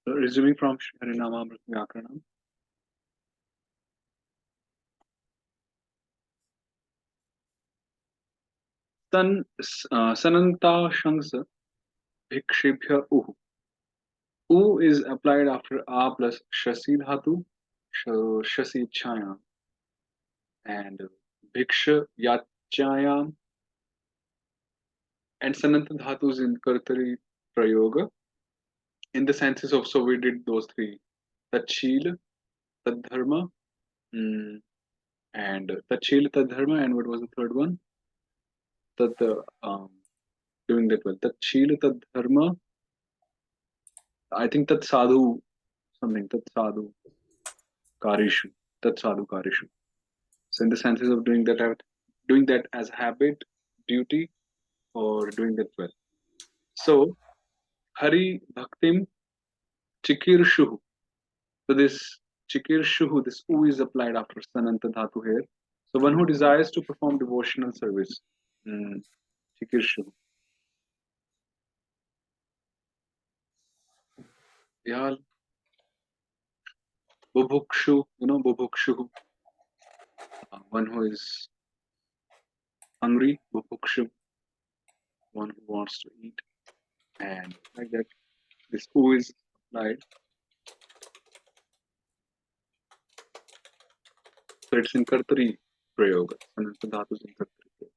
Resuming from Harinamamrita Vyakaranam. Sananta Shangsa Bhikshibhya Uhu. U is applied after A plus Shasi Dhatu, Shasi Chayam, and Bhiksha Yachayam, and Sananta Dhatus in Kartari Prayoga. In the senses of, so we did those three: Tachil, Tadharma, mm, and Tachil, Tadharma, and what was the third one? Tad, doing that well. Tachil, Tadharma, I think Tat Sadhu, something, Tat Sadhu Karishu, Tat Sadhu Karishu. So in the senses of doing that as habit, duty, or doing that well. So Hari Bhaktim Chikirshuhu. So this Chikirshuhu, this U is applied after Sananta Dhatu here. So one who desires to perform devotional service. Chikirshuhu. Yal. Bubhukshu, Bubhukshu. One who is hungry, Bubhukshu. One who wants to eat. And like that, this U is applied. So it's in Kartari Prayoga. Sananta Dhatu is in Kartari Prayoga.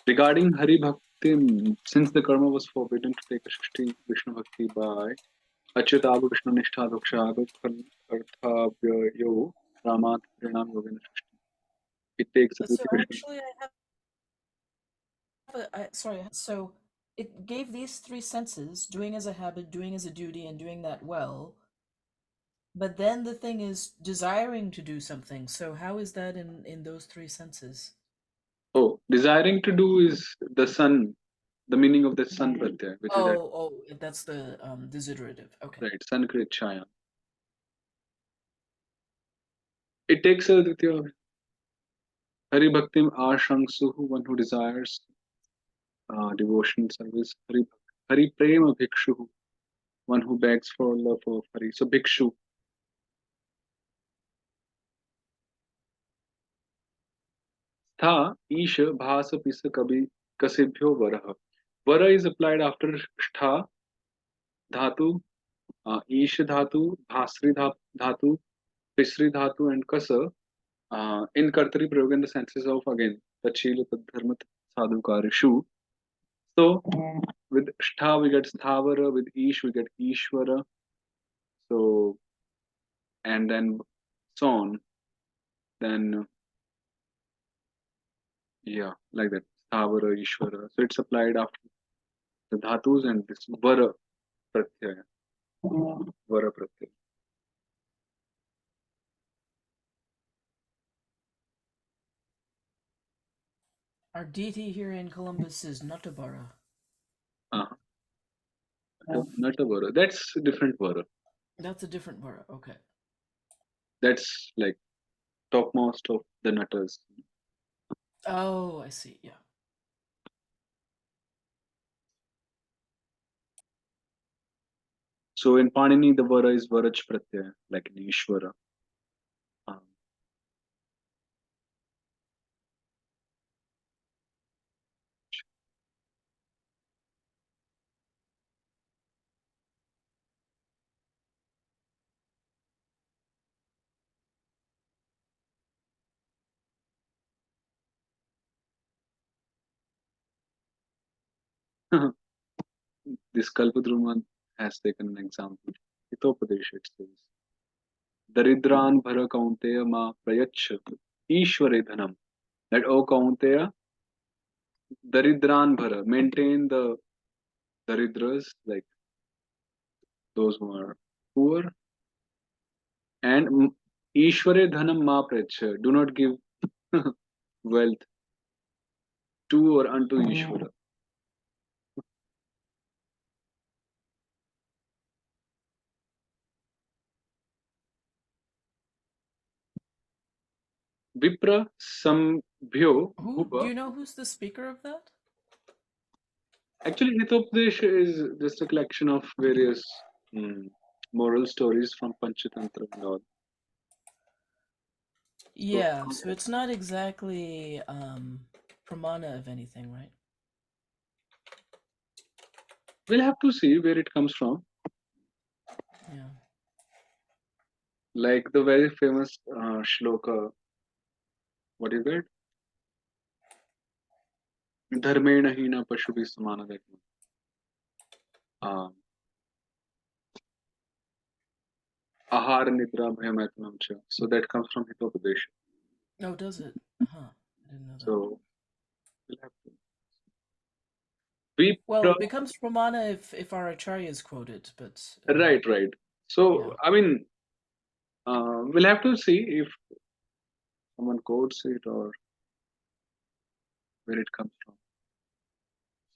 Regarding Hari Bhakti, since the karma was forbidden to take a Shashti Vishnu Bhakti by Achyutabu Krishna Nishtha Dokshago Karthavyayo Ramat Prinam Yogena Shashti. It takes a So Bhuti Krishna. actually, so it gave these three senses: doing as a habit, doing as a duty, and doing that well. But then the thing is desiring to do something. So how is that in those three senses? Oh, desiring to do is the sun, the meaning of the sun pratyaya, which is that, Oh, that's the desiderative. Okay. right, sun krit chaya. It takes a Ditya Hari Bhaktim Ashangsuhu, one who desires devotion service. Hari Prema Bhikshu, one who begs for love of Hari. So Bhikshu. Tha Ish Bhasa Pisa Kabi Kasibhyo Varaha. Vara is applied after Shtha Dhatu, Ish Dhatu, Bhasri Dhatu, Pisri Dhatu, and Kasa. In Kartari Prayoga in the senses of again Tachila Tadharma Sadhu Karishu. So with Shtha we get Sthavara, with Ish we get Ishvara. So and then so on. Then yeah, like that. Sthavara, Ishvara. So it's applied after the dhatus and this Vara Pratyaya. Vara Pratyaya. Our deity here in Columbus is Natabara. Uh-huh. Not a Vara. That's a different Vara. That's a different Vara. Okay. That's like topmost of the Natas. Oh, I see. Yeah. So in Panini, the Vara is Varaj Pratyaya, like in Ishvara. Um, this Kalpadruman has taken an example. Hitopadesh it says, Daridran Bhara Kaunteya Ma Prayach Ishware Dhanam. That O Kaunteya, Daridran Bhara, maintain the Daridras, like those who are poor, and Ishware Dhanam Ma Prayach. Do not give wealth to or unto Ishvara. Vipra Sambhyo Who do Bhuva. you know who's the speaker of that? Actually, Hitopdesh is just a collection of various mm, moral stories from Panchatantra and all. So Yeah, so it's not exactly pramana of anything, right? we'll have to see where it comes from. Yeah. Like the very famous shloka, what is that? Dharmena hina pashubi samana, that one. Ahar nidra bhayamatanam cha. So that comes from Hitopadesh. Oh, does it? Uh-huh. I didn't know that. So we'll have to. Vipra, Well, it becomes pramana if our acharya is quoted, but right, right. So yeah. I mean, we'll have to see if someone quotes it or where it comes from.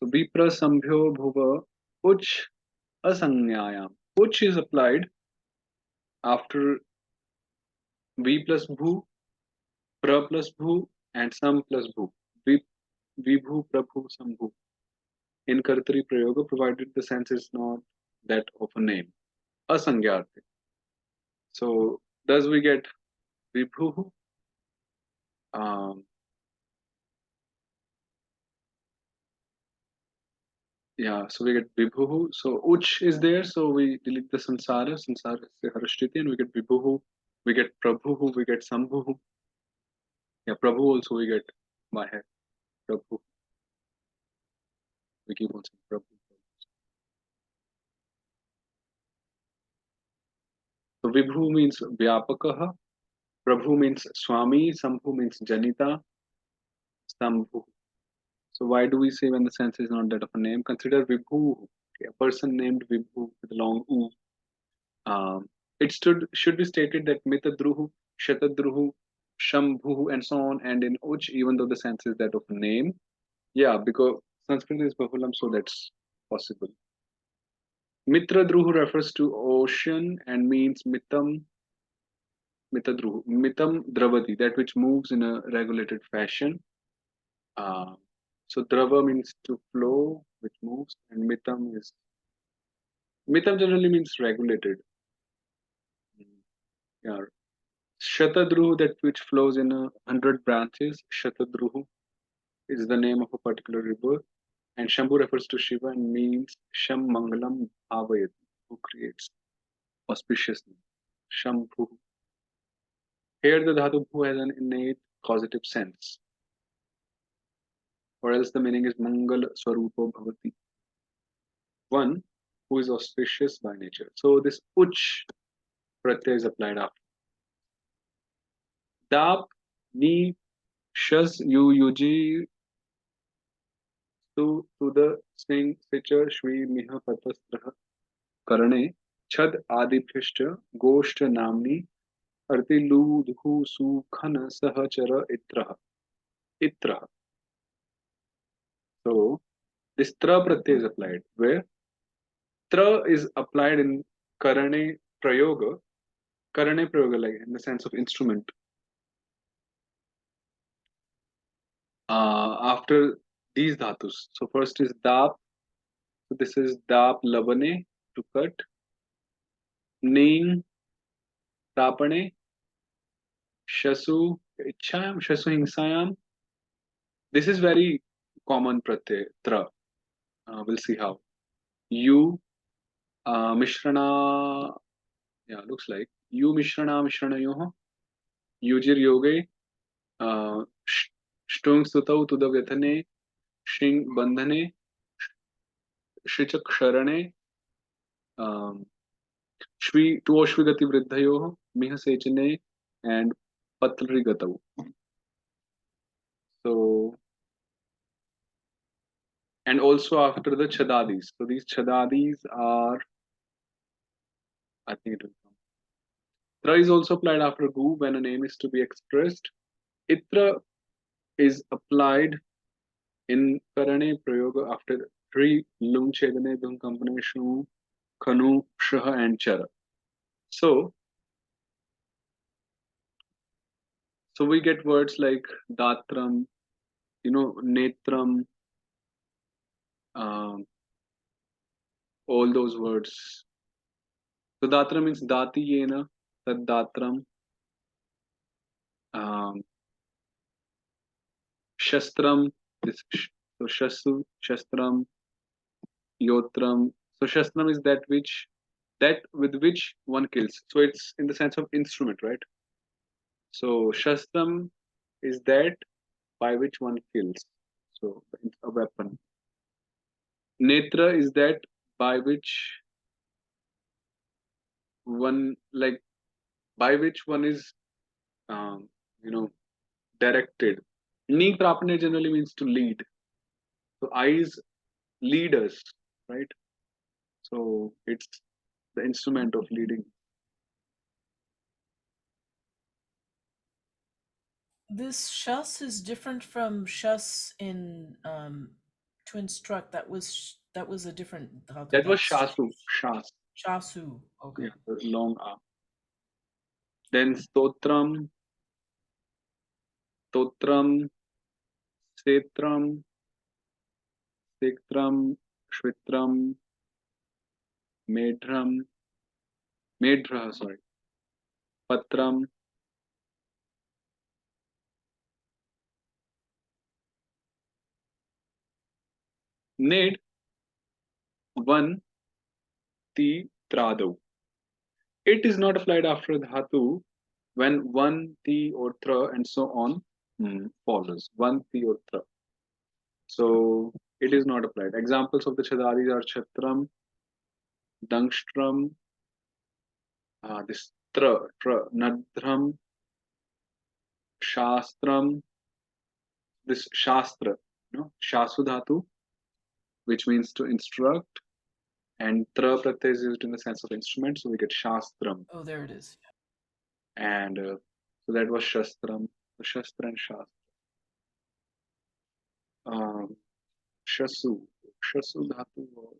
So Vipra Sambhyo Bhuva Uch Asanyayam. Uch is applied after V plus Bhu, Pra plus Bhu, and Sam plus Bhu. Vi, Vibhu Prabhu Sambhu. In Kartari Prayoga, provided the sense is not that of a name. Asangyate. So thus we get Vibhu. Um, yeah, so we get Vibhu. So Uch is there, so we delete the Sansara. Sansara is the Harashtiti, and we get Vibhu. We get Prabhu. We get Sambhu. Yeah, Prabhu also we get by head. Prabhu. We keep on saying Prabhu. So Vibhu means Vyapakaha. Prabhu means Swami. Sambhu means Janita. Sambhu. So why do we say when the sense is not that of a name? Consider Vibhu. Okay, a person named Vibhu with a long U. It should be stated that Mitadruhu, Shatadruhu, Shambhu, and so on, and in Uch, even though the sense is that of a name. Yeah, because Sanskrit is Bahulam, so that's possible. Mitradruhu refers to ocean and means mitam dravati, that which moves in a regulated fashion. Uh, so drava means to flow, which moves, and mitam generally means regulated. Yeah. Shatadruhu, that which flows in 100 branches. Shatadruhu is the name of a particular river, and Shambhu refers to Shiva and means Sham Mangalam Bhavayat, who creates auspiciousness. Shambhu. Here the dhatu bhu has an innate causative sense, or else the meaning is Mangal Swarupo Bhavati, one who is auspicious by nature. So this Uch pratyay is applied after. Dap, Ni, Shas, Yu, Yuji, to the Sing, Sicha, Shvi, Miha, Patastra, Karane, Chad, Adipishta, Gosht, Namni, Arti, Lu, Dhu, Su, Khana, Sahachara, Itraha. Itraha. So this Tra pratyay is applied, where Tra is applied in Karane Prayoga. Karane Prayoga, like in the sense of instrument. After these dhatus. So first is Dap. So this is Dap Labane, to cut. Ning Tapane. Shasu Ichayam. Shasu Hingsayam. This is very common pratyay, Tra. We'll see how. You Mishrana. Yeah, looks like. You Mishrana Mishranayoha. Yujir Yoge. Shtung Sutau Tudavyatane. Shing Bandhane. Shichak Sharane. Um, Shvi to Oshvigati Vriddhayo, Miha Sechane, and Patlrigatau. So, and also after the Chadadis. So these Chadadis are, I think it will come. Tra is also applied after Gu when a name is to be expressed. Itra is applied in Karane Prayoga after three Lung Chedane, Dung Kampane, Shu, Khanu, Shaha, and Chara. So, So we get words like datram, netram, um, all those words. So datra means dati yena, tad datram, um, shastram, so shasu, shastram, yotram. So shastram is that with which one kills. So it's in the sense of instrument, right? So shastram is that by which one kills. So it's a weapon. Netra is that by which one like by which one is um, you know directed. Ni prapne generally means to lead. So eyes lead us, right? So it's the instrument of leading. This shas is different from shas in to instruct. That was a different dhatu. That was That's shasu, shas. shasu. Okay. Yeah, the long arm. Then stotram, totram, setram, sektram, shvitram, medram, medra, sorry, patram, ned, one, ti, trado. It is not applied after dhatu when one, ti, or tra, and so on follows. One, ti, or tra. So it is not applied. Examples of the chadaris are chatram, dangstram, this tra, nadram, shastram, this shastra, shasu dhatu, which means to instruct, and tra pratyay is used in the sense of instrument, so we get shastram. Oh, there it is. And so that was shastram, so shastra and shastra. Um, shasu, shasu dhatu was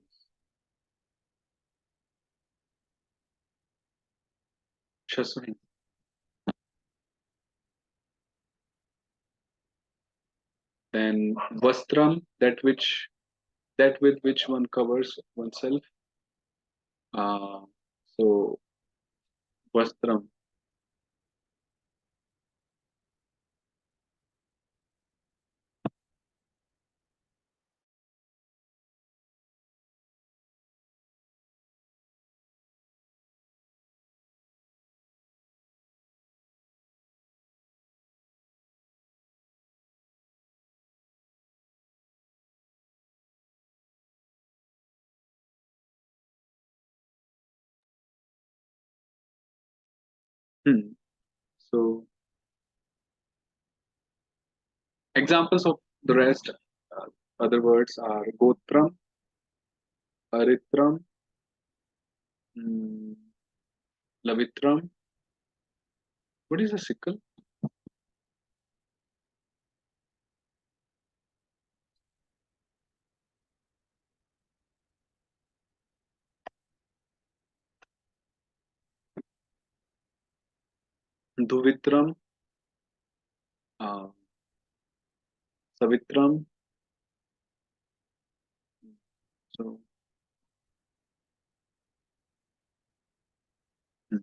shasu. Then vastram, that with which one covers oneself. Uh, so vastram. Hmm. So examples of the rest, other words are gotram, aritram, mm, lavitram. What is a sickle? Duvitram, uh, savitram. So hmm.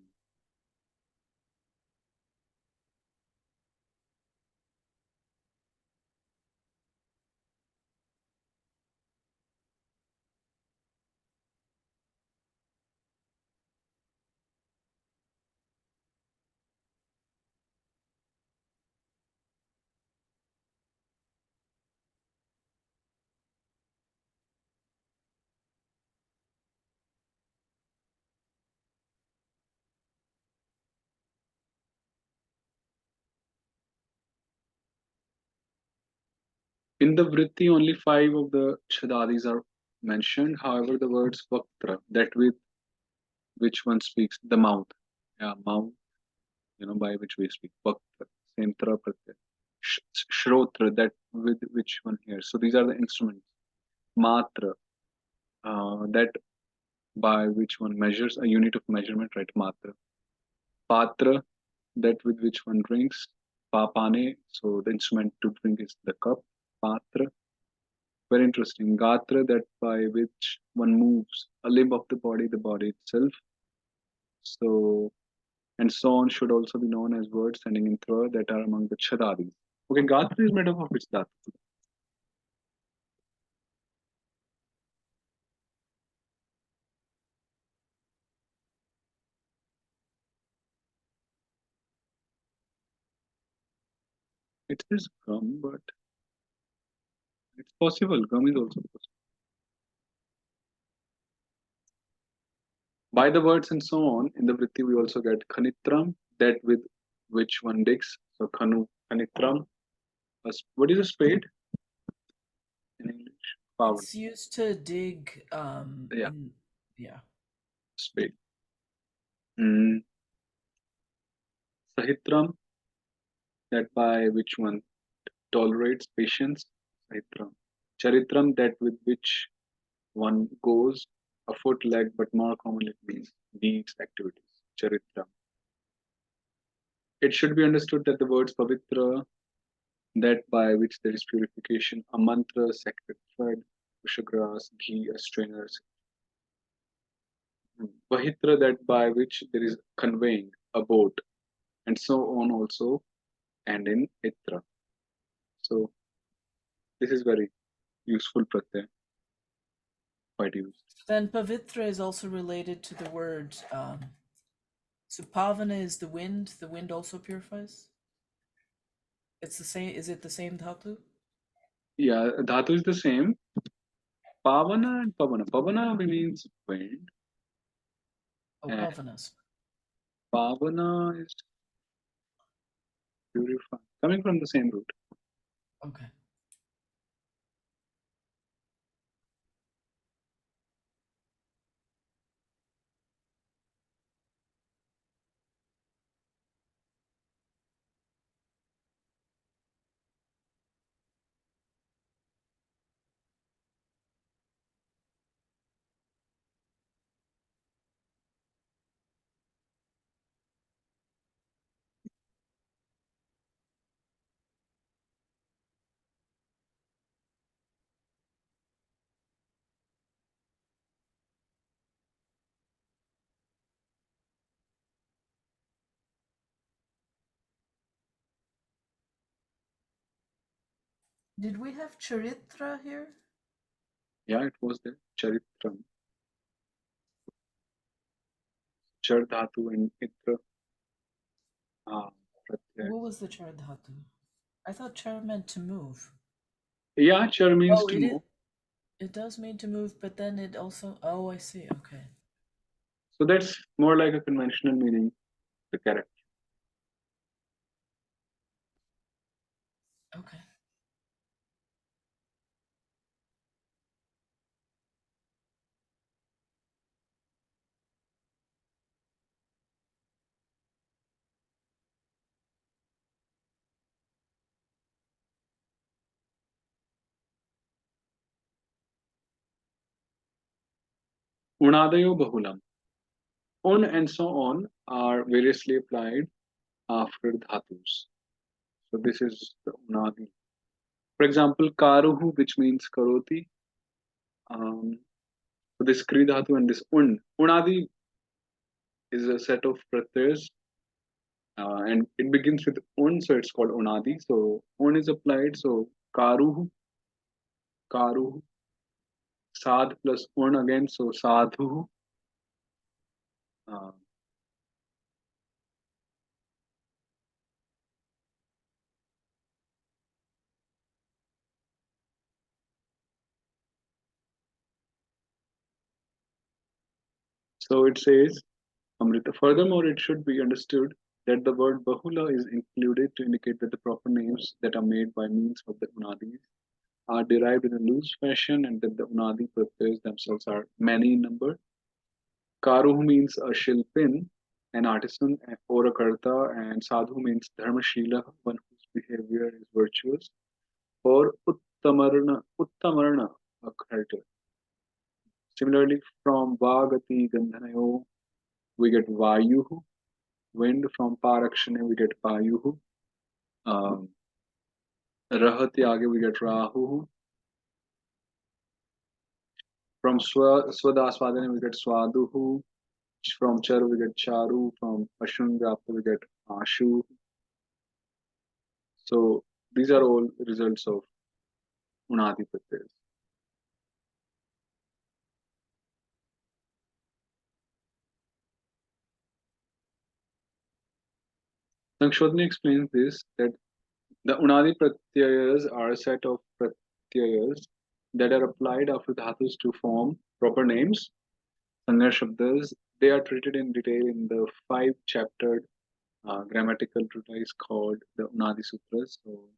In the vritti, only five of the chadaris are mentioned. However, the words vaktra, that with which one speaks, the mouth. Yeah, mouth, by which we speak. Vaktra, same tra pratyay. Shrotra, that with which one hears. So these are the instruments. Matra, that by which one measures, a unit of measurement, right? Matra. Patra, that with which one drinks. Papane, so the instrument to drink is the cup. Patra, very interesting. Gatra, that by which one moves a limb of the body itself. So, and so on should also be known as words ending in thra that are among the chadadis. Okay, Gatra is made up of which dhatu? It is gum, but it's possible. Gum is also possible. By the words and so on, in the vritti we also get khanitram, that with which one digs. So khanu, khanitram. What is a spade in English? Pavan. It's used to dig Yeah, in yeah. spade. Mm. Sahitram, that by which one tolerates patience. Sahitram. Charitram, that with which one goes a foot, leg, but more commonly it means deeds, activities. Charitram. It should be understood that the words pavitra, that by which there is purification, a mantra, sacred thread, grass, ghee, a strainer, vahitra, that by which there is conveying a boat, and so on also, and in itra. So this is very useful pratyay, quite used. Then pavitra is also related to the word so pavana is the wind also purifies? It's the same, is it the same dhatu? Yeah, dhatu is the same. Pavana and pavana. Pavana means wind, Oh, and pavanas. pavana is purifying, coming from the same root. Okay. Did we have charitra here? Yeah, it was there. Charitram, char dhatu and itra. Pratyay. What was the char dhatu? I thought char meant to move. Yeah, char means Oh, to it is. move. It does mean to move, but then it also. Oh, I see. Okay. So that's more like a conventional meaning, the character. Okay. Unadayo bahulam. Un and so on are variously applied after dhatus. So this is the unadi. For example, karuhu, which means karoti. So this kri dhatu and this un. Unadi is a set of pratyas, and it begins with un, so it's called unadi. So un is applied. So karuhu, karuhu. Sad plus un again, so sadhu. Uh, so it says Amrita. Furthermore, it should be understood that the word Bahula is included to indicate that the proper names that are made by means of the Unadis are derived in a loose fashion and that the Unadi prepares themselves are many in number. Karuhu means a shilpin, an artisan or a karta, and Sadhu means dharmashila, one whose behavior is virtuous, or uttamarna, a creditor. Similarly, from Vagati Gandhanayo, we get Vayuhu. Wind from Parakshane, we get Payuhu. Um, Rahati aage we get Rahu. From Swadaswadana we get Swaduhu. From Charu we get Charu. From Ashun Vyapta we get Ashu. So these are all results of Unadi Pratyas. Sankshodhani explains this that the Unadi Pratyayas are a set of Pratyayas that are applied after dhatus to form proper names, Sangha Shabdas. They are treated in detail in the five chaptered grammatical treatise called the Unadi Sutras. So,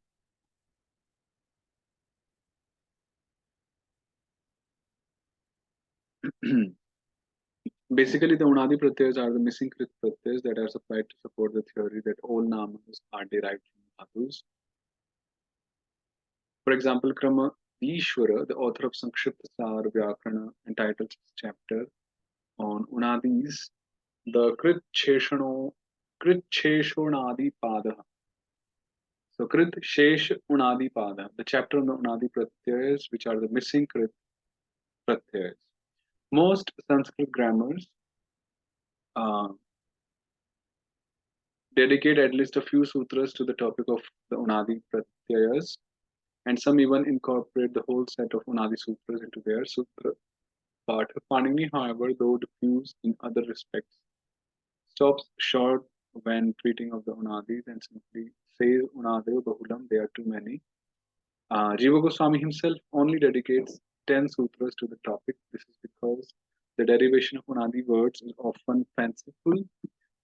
basically, the Unadi Pratyayas are the missing Krit Pratyayas that are supplied to support the theory that all namas are derived from dhatus. For example, Krama Ishwara, the author of Sankshipta Sar Vyakarana, entitles his chapter on Unadis, the Krit Pada. So Krit Shesh Unadi Pada, the chapter on the Unadi Pratyayas, which are the missing Krit Pratyayas. Most Sanskrit grammars uh, dedicate at least a few sutras to the topic of the Unadi Pratyayas, and some even incorporate the whole set of Unadi sutras into their sutra part. Panini, however, though diffuse in other respects, stops short when treating of the Unadis and simply says Unadev Bahulam, there are too many. Jiva Goswami himself only dedicates 10 sutras to the topic. This is because the derivation of Unadi words is often fanciful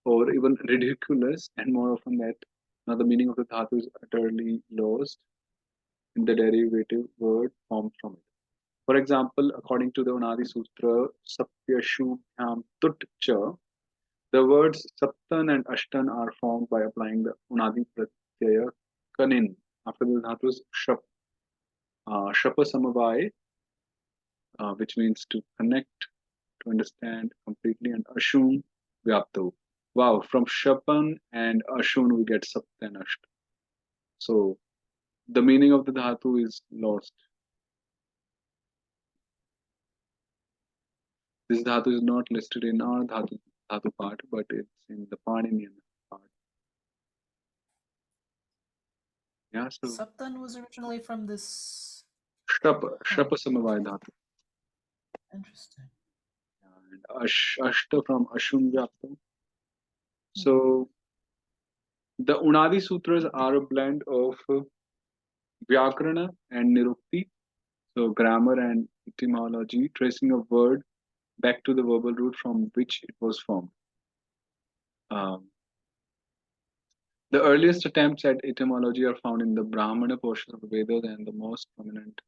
or even ridiculous, and more often that the meaning of the dhatu is utterly lost in the derivative word formed from it. For example, according to the Unadi Sutra, Sapyashubhyam Tut Cha, the words Saptan and Ashtan are formed by applying the Unadi Pratyaya Kanin after the dhatus Shapa Samavai, which means to connect, to understand completely, and Ashun Vyapto. Wow, from Shapan and Ashun we get Sapt and Asht. So the meaning of the dhatu is lost. This dhatu is not listed in our dhatu part, but it's in the Paninian part. Yeah, so Saptan was originally from this. Huh, Shapa Samavai dhatu. interesting. And Ashta from Ashun Vyapto. Hmm. So the Unadi Sutras are a blend of Vyakarana and Nirukti, so grammar and etymology, tracing a word back to the verbal root from which it was formed. Um, the earliest attempts at etymology are found in the Brahmana portions of the Vedas, and the most prominent.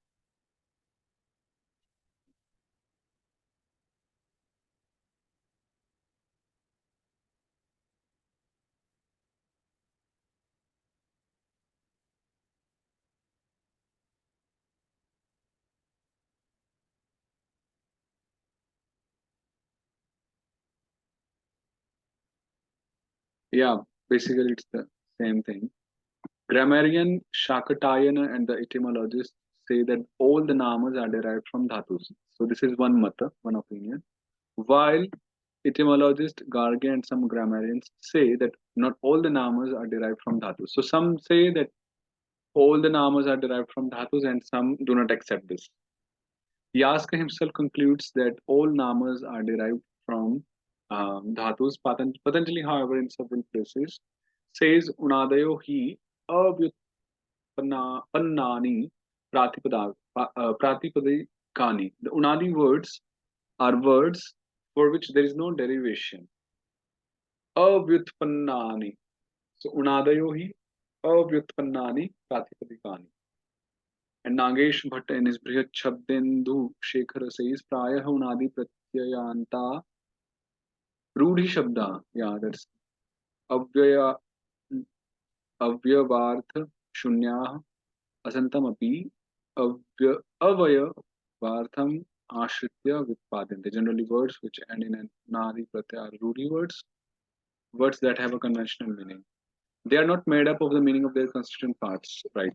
Yeah, basically it's the same thing. Grammarian Shakatayana and the etymologists say that all the namas are derived from dhatus. So this is one mata, one opinion. While etymologists, Garge, and some grammarians say that not all the namas are derived from dhatus. So some say that all the namas are derived from dhatus, and some do not accept this. Yaska himself concludes that all namas are derived from dhatus. Patanjali, however, in several places, says Unadayo hi avyutpannani pratipadikani. The Unadi words are words for which there is no derivation. Avyutpannani. So Unadayo hi avyutpannani pratipadikani. And Nagesh Bhatt in his Brihat Shabdendu Shekhara says Prayah Unadi Pratyayanta Rudhi Shabda. Yeah, that's Avyaya Avyavartha Shunyah Asantam Api Avaya Vartham Ashritya Vitpadinte. Generally words which end in an Nadi Pratyaya are Rudhi words, words that have a conventional meaning. They are not made up of the meaning of their constituent parts, right?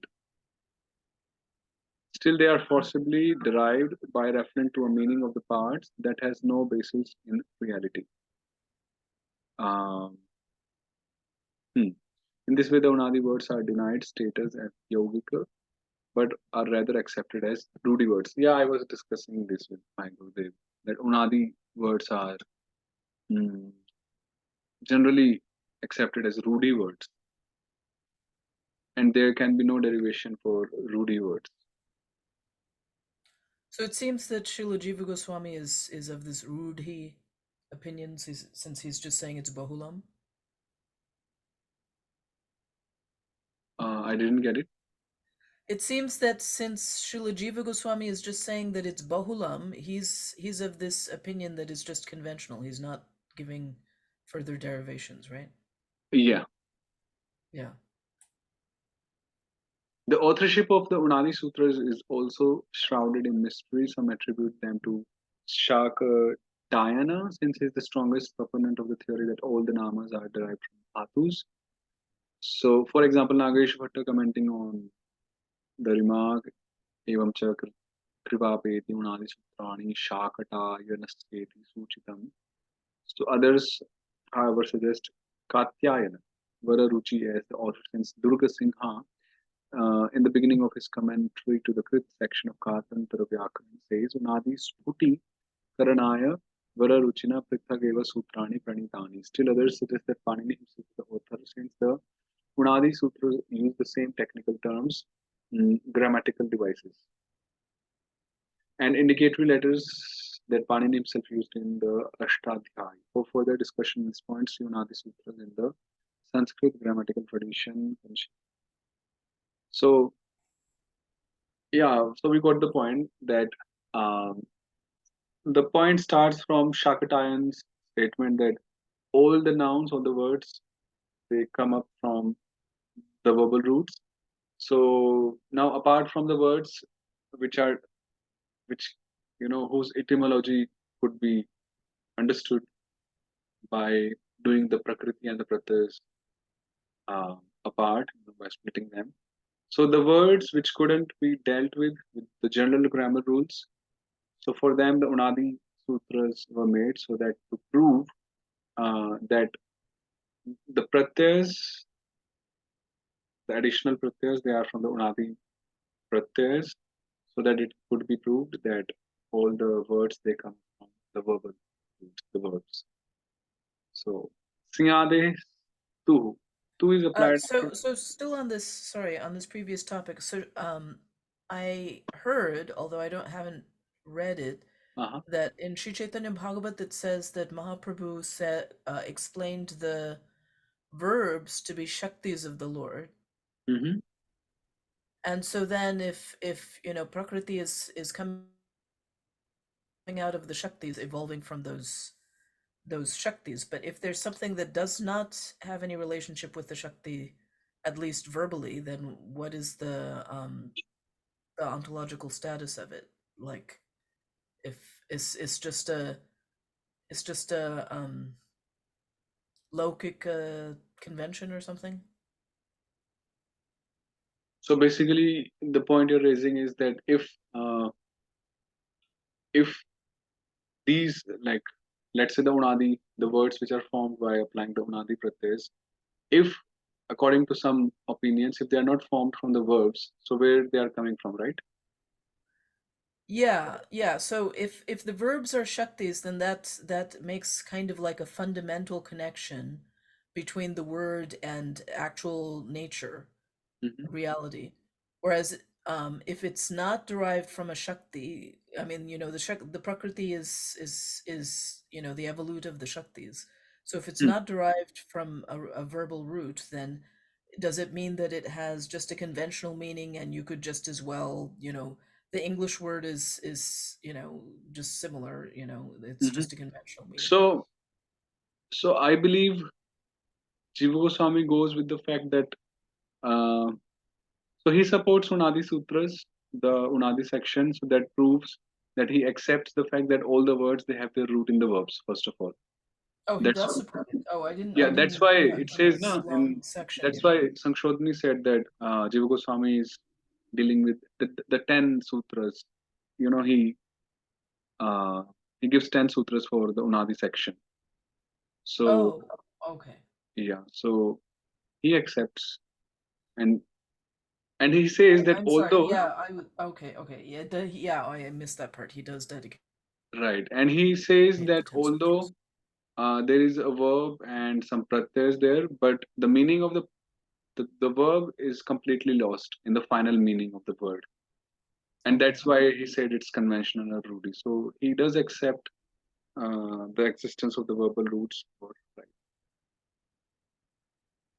Still, they are forcibly derived by reference to a meaning of the parts that has no basis in reality. Um, hmm. In this way, the Unadi words are denied status as yogika, but are rather accepted as Rudi words. Yeah, I was discussing this with my Gurudev, that Unadi words are hmm, generally accepted as Rudi words, and there can be no derivation for Rudi words. So it seems that Srila Jiva Goswami is of this Rudhi opinion, since he's just saying it's Bahulam. I didn't get it. It seems that since Srila Jiva Goswami is just saying that it's Bahulam, he's of this opinion that is just conventional. He's not giving further derivations, right? Yeah. Yeah. The authorship of the Unadi Sutras is also shrouded in mystery. Some attribute them to Shakatayana, since he's the strongest proponent of the theory that all the namas are derived from dhatus. So, for example, Nagesh Bhatta commenting on the remark, Evam cha kripapeti unadi sutrani shakatayanaseti suchitam. So others, however, suggest Katyayana, Vararuchi as the author, since Durga Singha in the beginning of his commentary to the fifth section of Kartantara Vyakaran says, Unadi Sputi Karanaya Vararuchina Prithageva Sutrani Pranitani. Still others suggest that Panini himself is the author, since the Unadi Sutras use the same technical terms, grammatical devices, and indicatory letters that Panini himself used in the Ashtadhyay. For further discussion, this points to Unadi Sutras in the Sanskrit grammatical tradition. So, yeah, so we got the point that um, the point starts from Shakatayan's statement that all the nouns or the words they come up from the verbal roots. So now, apart from the words which are which whose etymology could be understood by doing the prakriti and the pratyas apart, by splitting them. So the words which couldn't be dealt with the general grammar rules. So for them, the Unadi sutras were made so that to prove that the pratyas, the additional pratyas, they are from the Unadi pratyas, so that it could be proved that all the words they come from the verbal roots, the verbs. So Singade tu. Tu is applied after. So still on this, sorry, on this previous topic. So I heard, although I don't haven't read it, Uh-huh. that in Sri Chaitanya Bhagavat it says that Mahaprabhu said explained the verbs to be shaktis of the Lord. Mm-hmm. And so then if Prakriti is coming out of the shaktis, evolving from those shaktis. But if there's something that does not have any relationship with the shakti, at least verbally, then what is the ontological status of it? Like, if it's just a Lokic convention or something. So basically, the point you're raising is that if these, like, let's say the Unadi, the words which are formed by applying the Unadi pratyas, if according to some opinions, if they are not formed from the verbs, so where they are coming from, right? Yeah, yeah. So if the verbs are shaktis, then that makes kind of like a fundamental connection between the word and actual nature, Mm-hmm. reality. Whereas if it's not derived from a shakti, I mean, the prakriti is the evolute of the shaktis. So if it's not derived from a verbal root, then does it mean that it has just a conventional meaning and you could just as well, the English word is just similar, it's Mm-hmm. just a conventional meaning. So I believe Jiva Goswami goes with the fact that uh, so he supports Unadi Sutras, the Unadi section, so that proves that he accepts the fact that all the words they have their root in the verbs, first of all. Oh, he That's does support it. Oh, yeah. I That's didn't why read that it says this na, long and section. that's why Sankshodhani said that Jiva Goswami is dealing with the 10 sutras. You know, uh, he gives 10 sutras for the Unadi section. So Oh, okay. yeah, so he accepts, and he says that I'm sorry. although Yeah, okay, okay. Yeah, yeah, I missed that part. He does dedicate right, and he says the that 10 although sutras. there is a verb and some pratyas there, but the meaning of the verb is completely lost in the final meaning of the word, and Okay. that's why he said it's conventional or rudi. So he does accept the existence of the verbal roots. Right.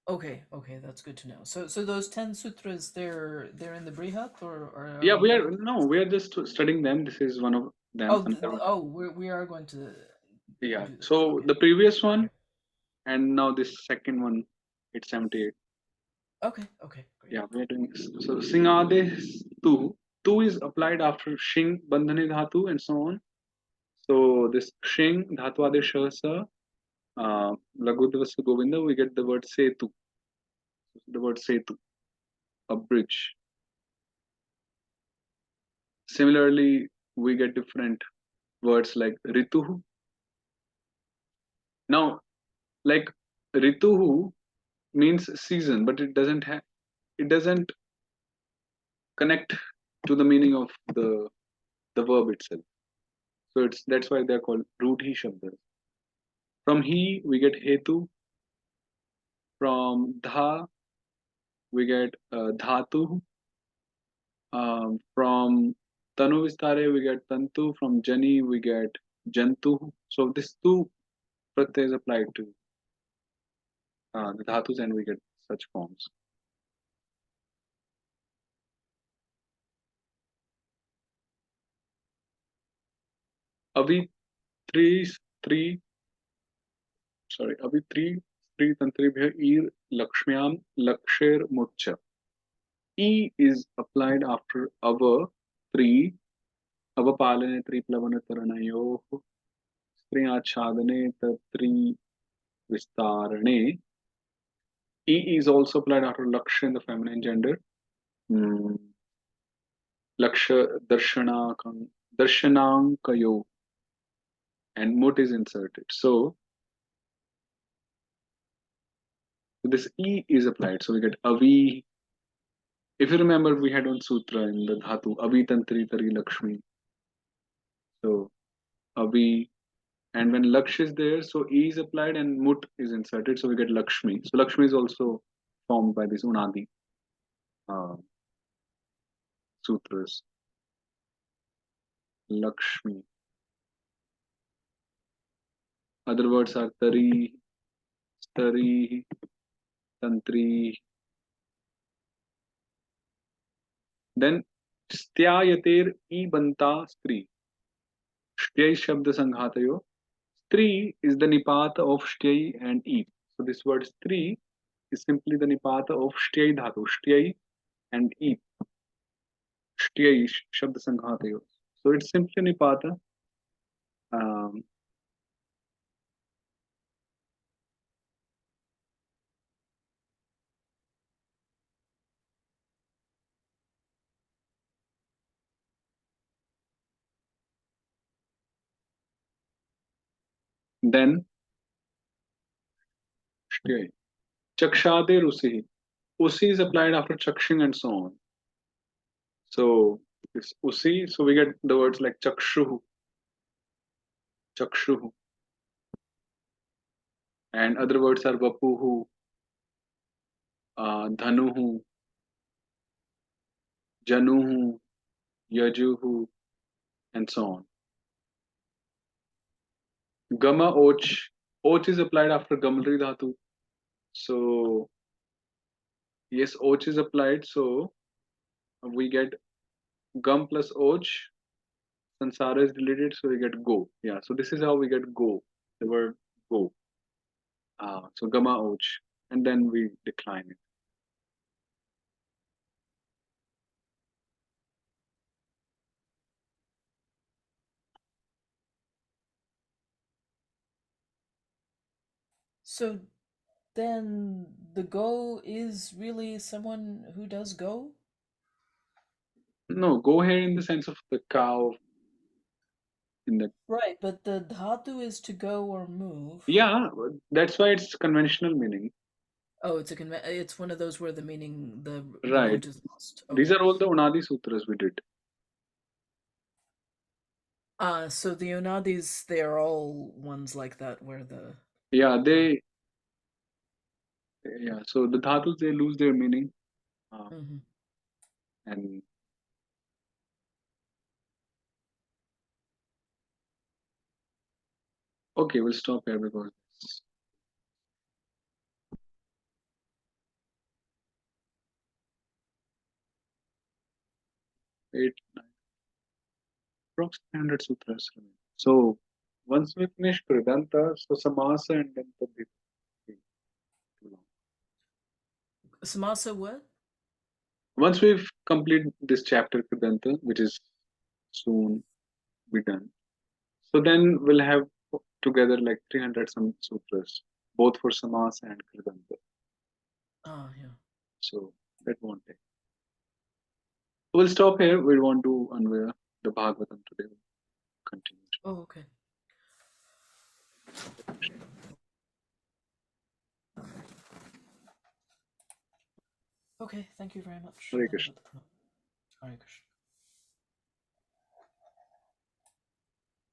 Okay, okay, that's good to know. So those 10 sutras, they're in the Brihat, or are Yeah, we we going are to no, we are just studying them. This is one of them. Oh, Another one. oh, we are going to Yeah. do those. So Okay. the previous one and now this second one, it's 78. Okay, okay, great. Yeah, we are doing this. So Singade tu is applied after Shing Bandhani Dhatu and so on. So this Shing Dhatu Adeshasa Lagudvasa Govinda, we get the word Setu. The word Setu, a bridge. Similarly, we get different words like Rituhu. Now, like Rituhu means season, but it doesn't connect to the meaning of the verb itself. So it's that's why they're called Rudhi Shabdas. From he we get Hetu. From Dha we get Dhatu. From Tanu Vistare we get Tantu. From Jani we get Jantu. So this two pratyay is applied to the dhatus and we get such forms. Avi three three Avi three tantribhya ir lakshmyam laksher mucha. E is applied after ava three avapalane triplavana taranayoh स्त्रियाच्छादने तत्री vistarane. E is also applied after laksha in the feminine gender. Hmm. Laksha darshanankayo and mut is inserted. So this E is applied. So we get avi. If you remember, we had one sutra in the dhatu avi tantri tari lakshmi. So avi, and when laksh is there, so E is applied and mut is inserted. So we get lakshmi. So lakshmi is also formed by these unadi uh, sutras. Lakshmi. Other words are tari, stari, tantri. Then styayater e banta stri. Shtya shabda sanghatayo. Stri is the nipata of shtya and e. So this word stri is simply the nipata of shtya dhatu, shtya and e. Shtya shabda sanghatayo. So it's simply nipata. Um, then shtya. Chakshade rusi. Usi is applied after chakshing and so on. So this usi, so we get the words like chakshuhu, chakshuhu, and other words are vapuhu, dhanuhu, januhu, yajuhu, and so on. Gama och, och is applied after gamri dhatu. So yes, och is applied. So we get gum plus och. Sansara is deleted, so we get go. Yeah. So this is how we get go. The word go. So gama och, and then we decline it. So then the go is really someone who does go? No, go here in the sense of the cow in the. Right, but the dhatu is to go or move. Yeah, that's why it's conventional meaning. Oh, it's one of those where the meaning the Right. root is lost. These Okay. are all the Unadi Sutras we did. So the Unadis, they are all ones like that where the Yeah, uh, so the dhatus they lose their meaning. Uh, mhm. and okay, we'll stop here because it's 8, 9, approximately 100 sutras remain. So once we finish Kridanta, so Samasa and then Tadvipati. Too long. Samasa what? Once we've completed this chapter Kridanta, which is soon be done, so then we'll have together like 300 some sutras, both for Samasa and Kridanta. Ah, yeah. So that won't take. We'll stop here. We want to unveil the Bhagavatam today. We'll continue. Oh, okay. Okay, thank you very much. Hare Krishna. Hare Krishna.